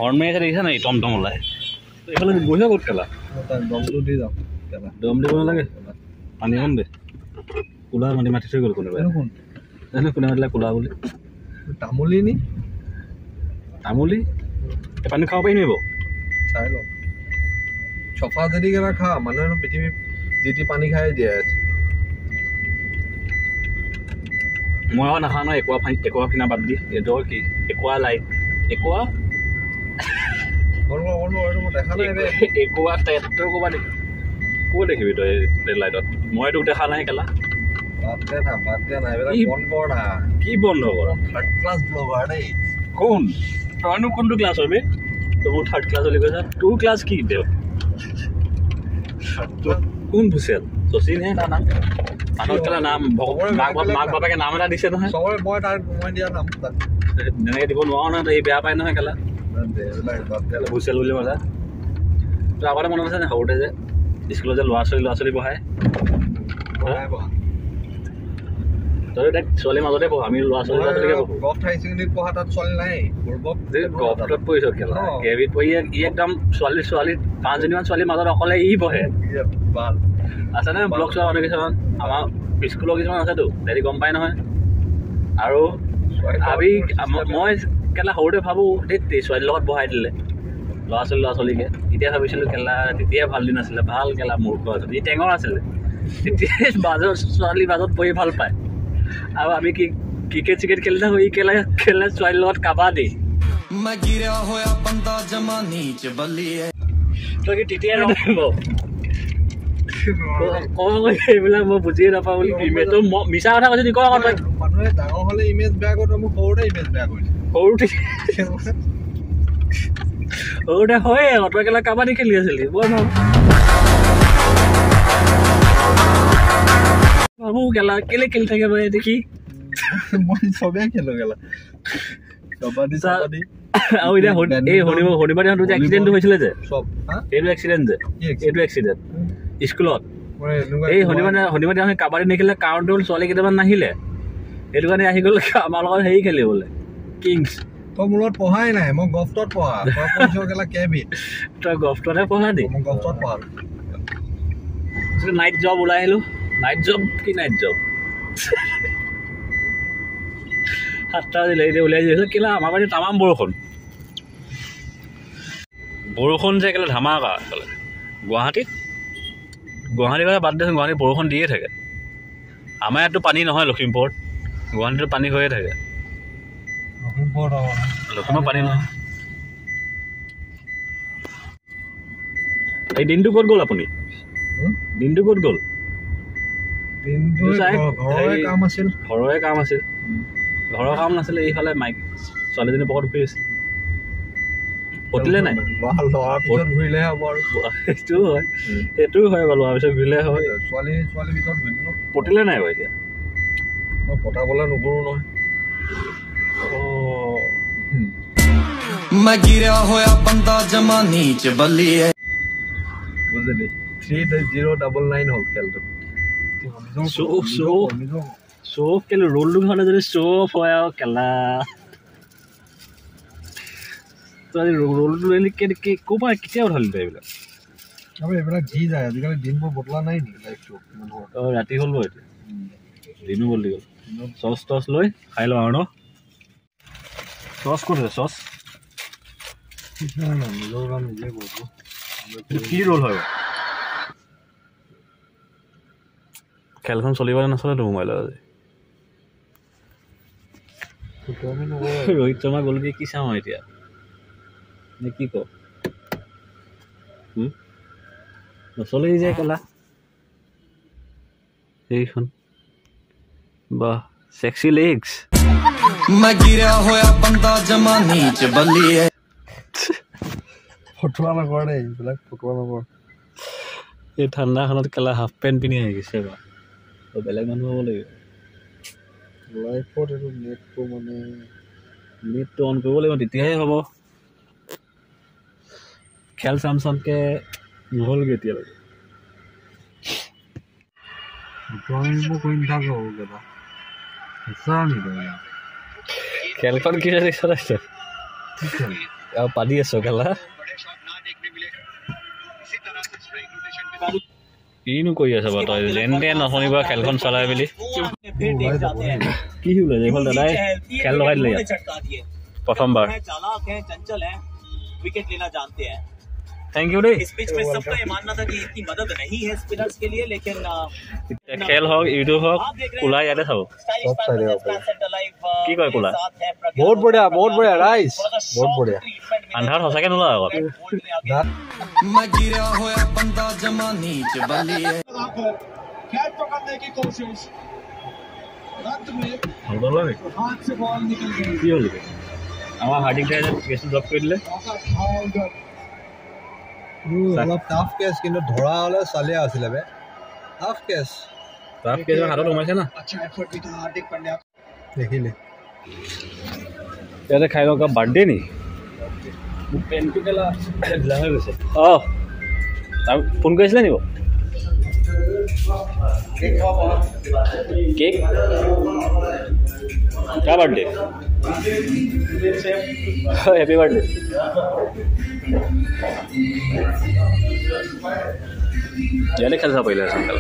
Horn মাৰি আছে দেখিছা নাই টমটম ওলাই এইফালে গৈছে ক'ত কেলা দমটো দি যাওঁ দম দিব নালাগে পানী অকণ দে কোলা মাটি মাতি থৈ গ'ল কোনোবাই জানো কোনে মাতিলে কোলা বুলি তামুলী নি তামুলী এই পানী খাব পাৰি নিব চাই লওঁ চফা যদি কেলা খা মানুহে পৃথিৱীত যিটি পানী খাই জীয়াই আছে মই আকৌ নাখাওঁ নহয় একুৱা ফিনা বাদ দি এইটো কি একুৱা লাইট একুৱা দেখা নাই একুৱা তই ক'বা দেখি ক'ত দেখিবি তই ৰেড লাইটত মইতো দেখা নাই কেলা কি বন্ধ কৰ থাৰ্ড ক্লাছ ব্লগাৰ দেই কোন তইনো কোনটো ক্লাছ হবি তই মোৰ থাৰ্ড ক্লাছ বুলি কৈছা তোৰ ক্লাছ কি দেও কোন ভুচেল শচীনহে তাৰ নাম মানুহৰ কেলা নাম মাক বাপেকে নাম এটা দিছে নহয় মই তাৰ মই দিয়া নাম তেনেকৈ দিব নোৱাৰো নহয় তই বেয়া পাই নহয় কেলা ভুচেল বুলি মজা তই আগতে মনত আছে নে সৰুতে যে স্কুলত যে ল'ৰা ছোৱালী বহাই তই তাক ছোৱালীৰ মাজতে পঢ় আমি ল'ৰা ছোৱালীকে পঢ়ো গভট হাই ছেকেণ্ডেৰীত পঢ়া তাত ছোৱালী নাই গভটত পঢ়িছ কেলা কেভিত পঢ়ি ই একদম ছোৱালী 5জনীমান ছোৱালীৰ মাজত অকলে ই বহে আছে নে ব্লগ চোৱা মানুহ কিছুমান আমাৰ স্কুলৰ কিছুমান আছেতো তেহেঁতি গম পাই নহয় আৰু মই কেলা সৰুতে ভাবোঁ সেই ছোৱালীৰ লগত বহাই দিলে ল'ৰা ছোৱালীকে এতিয়া ভাবিছিলোঁ কেলা তেতিয়াই ভাল দিন আছিলে ভাল কেলা মূৰ্খ আছিলে ই টেঙৰ আছিলে তেতিয়াই ছোৱালীৰ মাজত বহি ভাল পায় আৰু আমি ক্ৰিকেট খেলি থাকোঁ ই খেলে ছোৱালীৰ লগত কাবাডী তই কি তেতিয়াই এইবিলাক মই বুজিয়ে নাপাওঁ বুলি মিছা কথা কৈছে নি কওঁ মানুহে ডাঙৰ হ'লে ইমেজ বেয়া কৰে মোক সৰুতে ইমেজ বেয়া কৰিছে সৰুতে হয়ে তই কেলা কাবাডী খেলি আছিলি বৰ ভাবো কেলা কেলে খেলি থাকে বাৰু দেখি মই চবেই খেলো কেলা কাবাডী আৰু এতিয়া শনিবাৰ দিনাখন যে এক্সিডেণ্টটো হৈছিলে যে এইটো এক্সিডেণ্ট স্কুলত এই শনিবাৰ দিনাখন কাবাডী নেখেলিলে কাৰণটো হ'ল ছোৱালী কেইটামান নাহিলে সেইটো কাৰণে আহি গ'ল আমাৰ লগত হেৰি খেলিবলৈ কিংছ তই মোৰ লগত পঢ়াই নাই মই গভটত পঢ়া তই গভটতহে পঢ়া দেই মই গভটত পঢ়া নাইট জব ওলাই আহিলোঁ নাইট জব 7টা বাজিলে এতিয়া উলিয়াই দিছোঁ কেলা আমাৰ মানে তামাম বৰষুণ যে কেলা ধামাকা কেলা গুৱাহাটীৰ কথা বাদ দিছোঁ গুৱাহাটীত বৰষুণ দিয়ে থাকে আমাৰ ইয়াততো পানী নহয় লখিমপুৰত গুৱাহাটীতো পানী হৈয়ে থাকে লখিমপুৰত পানী নহয় এই দিনটো ক'ত গ'ল আপুনি দিনটো ক'ত গ'ল ঘৰৰে কাম আছিল ঘৰৰ কাম নাছিলে এইফালে মাইক ছোৱালীজনী পকৰত ঘূৰি আছিল পতিলে নাই সেইটোও হয় বাৰু লোৱাৰ পিছত ঘূৰিলে হয় পতিলে নাই বাৰু এতিয়া মই পতাবলৈ নকৰোঁ নহয় मैं गिरा होया बंदा जमानी च बल्लिए বুজিলি 3099 হ'ল খেলটো চ'ফ কেলে ৰোলটো হ'লে যদি চ'ফ হয় আৰু কেলা তই ৰোলটো লৈ ক'ৰ পৰা কেতিয়া উঠালি তই এইবিলাক যি যায় আজিকালি দিনবোৰ বদলা নাই নেকি লাইফটো ৰাতি হ'ল বাৰু এতিয়া দিনো বদলি গ'ল চচ টচ লৈ খাই লওঁ আৰু ন চচ ক'ত আছে চচ নিজৰ কাম নিজে কৰোঁ কি ৰোল হয় খেলখন চলিবলৈ নচলেতো মোবাইলত আজি ৰোহিত শৰ্মা গ'ল কি চাওঁ এতিয়া নে কি ক নচলেই যে কেলা সেইখন বাহ সেক্সি লেগস मैं गिरा होया बंदा जमानी च बल्लिए ফটোৱা নকৰ দেই এইবিলাক ফটোৱা নকৰ এই ঠাণ্ডাখনত কেলা হাফ পেণ্ট পিন্ধি আহি গৈছে বা বেলেগ মানুহ হ'ব লাগিব লাইফত এইটো নেটটো মানে নেটটো অন কৰিব লাগিব তেতিয়াহে হ'ব খেল চামচনকে নহ'লগৈ এতিয়ালৈকে ড্ৰয়িংবোৰ কৰি নাথাকো কেইটা সঁচা নেকি খেলখন কি চলাইছে अब पानी है सोकला কিনো কৰি আছে বাৰু তই যেন তেন নশুনিবা খেলখন চলাই মেলি কি হ'ল এইফাল দাদাই খেল লগাই দিলে প্ৰথমবাৰ थैंक यू रे इस पिच पे सबका ये मानना था कि इतनी मदद नहीं है स्पिनर्स के लिए लेकिन खेल हो यूट्यूब हो कुला यादे सब की कय कुला बहुत बढ़िया राइस बहुत बढ़िया अंधार हसके नला আগত मैं गिरा होया बंदा जमानी च बली है कैच पकड़ने की कोशिश रन में हलदला रे हाथ से बॉल निकल गई की होल আমাৰ হাৰ্ডিং টাইম কেছ ড্ৰপ কৰি দিলে অলপ টাফ কেছ কিন্তু ধৰা হলে চালিয়া আছিলে বে টাফ কেছ হাতত সোমাইছে না अच्छा एफर्ट भी था हार्दिक पांड्या দেখিলে ইয়াতে খাই লগা বাৰ্থডে নি মোক পেনটো কেলা ঢিলা হৈ গৈছে অঁ তাৰ ফোন কৰিছিলে নিব কেক क्या बर्थडे हैप्पी बर्थडे याने खेल था पहले संकल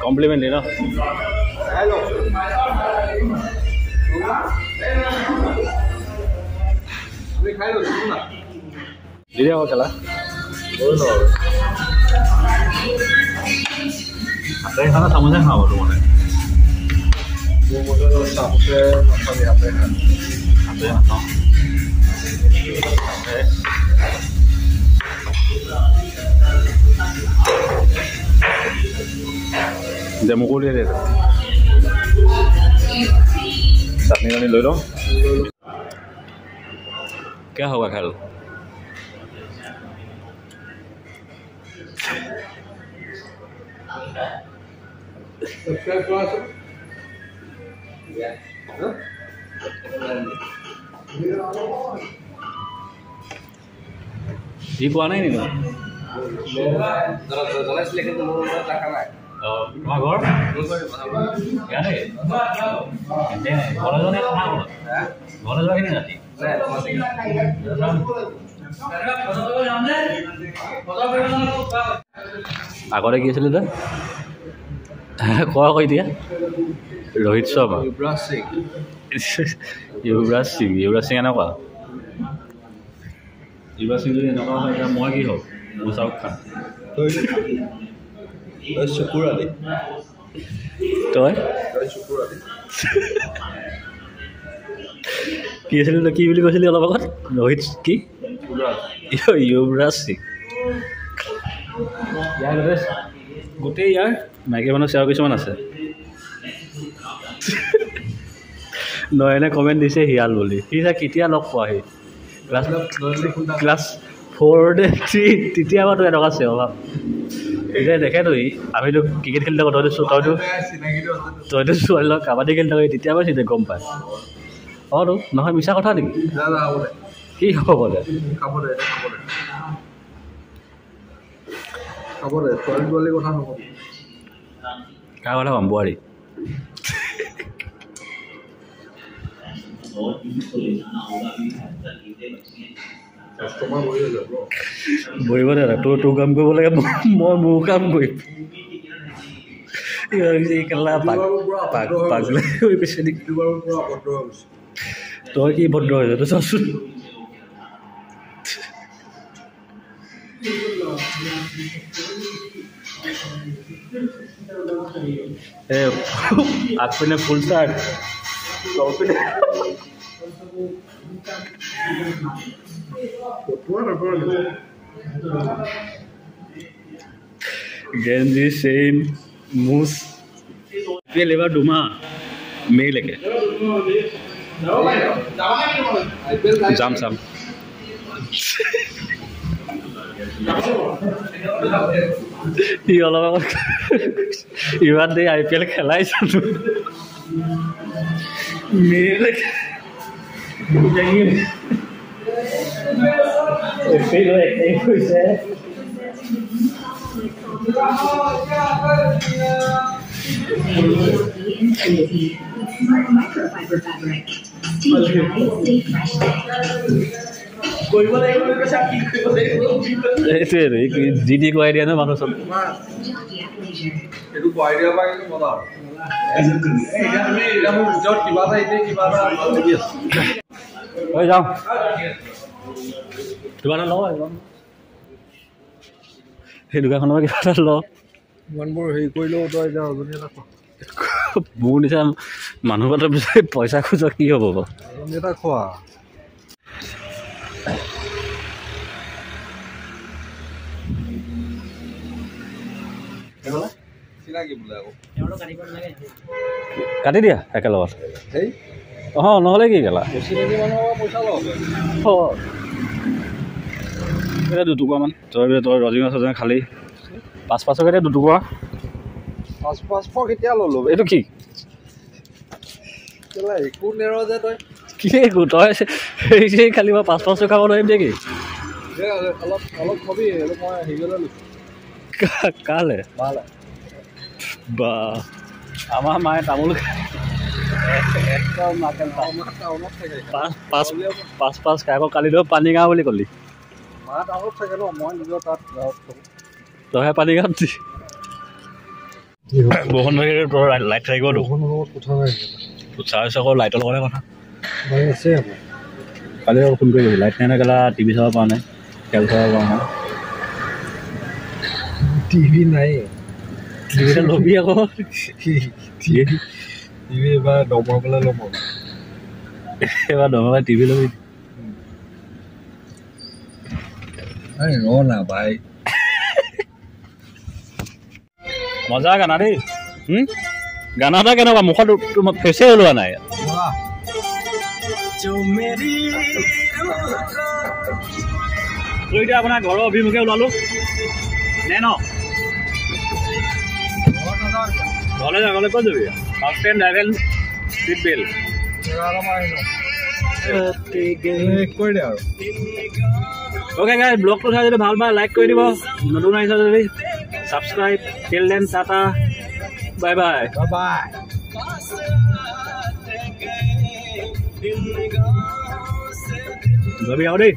कॉम्प्लीमेंट लेना दीदी हो चला अरे खाना समझ नहीं खाओ तुमने जम्मू को ले लेते चटनी वानी ले लो क्या होगा ख्याल ये को आना ही नहीं घर यारे घर जाने राति আগতে কি আছিলে দা কৈ দিয়া ৰোহিত শৰ্মা युवराज सिंह এনেকুৱা युवराज सिंह যদি এনেকুৱা হয় এতিয়া মই কি হওক মুছাফ খান চকুৰ আলি তই কি আছিল কি বুলি কৈছিলি অলপ আগত ৰোহিত কি युवराज सिंह ইয়াৰ গোটেই ইয়াৰ মাইকী মানুহ সেৱা কিছুমান আছে নয়নে কমেণ্ট দিছে হিয়াল বুলি সি কেতিয়া লগ পোৱা সি ক্লাছ 4 নে 3 তেতিয়া বাৰু এনেকুৱা সেৱা এতিয়া দেখে তই আমিতো ক্ৰিকেট খেলি থাকোঁ তইতো ছোৱালী লগত কাবাডী খেলি থাকোঁ তেতিয়া বাৰু চিন্তা গম পায় অঁ তো নহয় মিছা কথা নেকি কি হ'ব বোলে কাৰ কথা ক'ম বোৱাৰী বহিব দাদা তোৰ কাম কৰিব লাগে মই মোৰ কাম কৰিম তই কি ভদ্ৰ হৈ তই চাচোন আগপিনে ফুল চাৰ্ট গেঞ্জি চেইন মুছ এবাৰ দুমাহ মেইলৈকে যাম ই অলপ আগত ইমান দেৰি IPL খেলাই চালো Microfiber fabric. Stay dry, stay fresh. এইটোৱে যি দি কৰাই দিয়া ন মানুহ চব এইটো কৰাই দিয়া বা কিন্তু মজা এতিয়া মোৰ ভিতৰত কিবা এটা লাগি আছে হৈ যাওঁ কিবা এটা লওঁ সেই দোকানখনৰ কিবা এটা লওঁ ইমানবোৰ হেৰি কৰিলেও তই এতিয়া অজনী এটা খোৱা মোৰ নিচিনা মানুহ এটা বিচাৰি পইচা খোজা কি হ'ব বাৰু অজনী এটা খোৱা চিনাকি বোলে আকৌ কাটি দিয়া একেলগত হেই অঁ নহ'লে কি গেলা চিনাকি মানুহৰ পইচা লওঁ এতিয়া দুটুকুৰামান তই ৰজিঙা চজিঙা খালি 500 এতিয়া দুটুকুৰা 500 কেতিয়া ল'লো এইটো কি কেলা একো নেৰ যে তই কি একো তই সেই খালি মই 500 খাব নোৱাৰিম দে কি অলপ কবি মই হেৰি লৈছোঁ কালে ভালে বা আমাৰ মায়ে তামোল পাঁচ খাই আকৌ কালি ধৰ পানী গাঁও বুলি ক'লি মা টাউনত থাকে ন মই নিজৰ তাত গাঁৱত থাকোঁ তইহে পানী গাঁৱত দি বৰষুণ ধৰি তোৰ লাইট থাকিবতো কথা নাই চাৰ্জ আকৌ লাইটৰ লগতে কথা আছে আকৌ কালি ফোন কৰি দিবি লাইট নাই নাই কেলা টিভি চাব পৰা নাই খেল চাব পৰা নাই টিভি নাই টিভিটা ল'বি আকৌ টিভি এবাৰ দমাবলৈ ল'ব এবাৰ দমাই টিভি ল'বি ৰ না ভাই মজা গানা দেই গানা এটা কেনেকুৱা মুখত তোমাৰ ফেচে ওলোৱা নাই এতিয়া আপোনাৰ ঘৰৰ অভিমুখে ওলালো নে ন ঘৰলৈ যাবলৈ ক'ত যাবি বাছ ষ্টেণ্ড ড্ৰাইভেল চিট বেল কৰি দে আৰু অ'কে গাইজ ব্লগটো চাই যদি ভাল পায় লাইক কৰি দিব নতুন আহিছে যদি subscribe till then tata bye bye bye যাবি আৰু দেই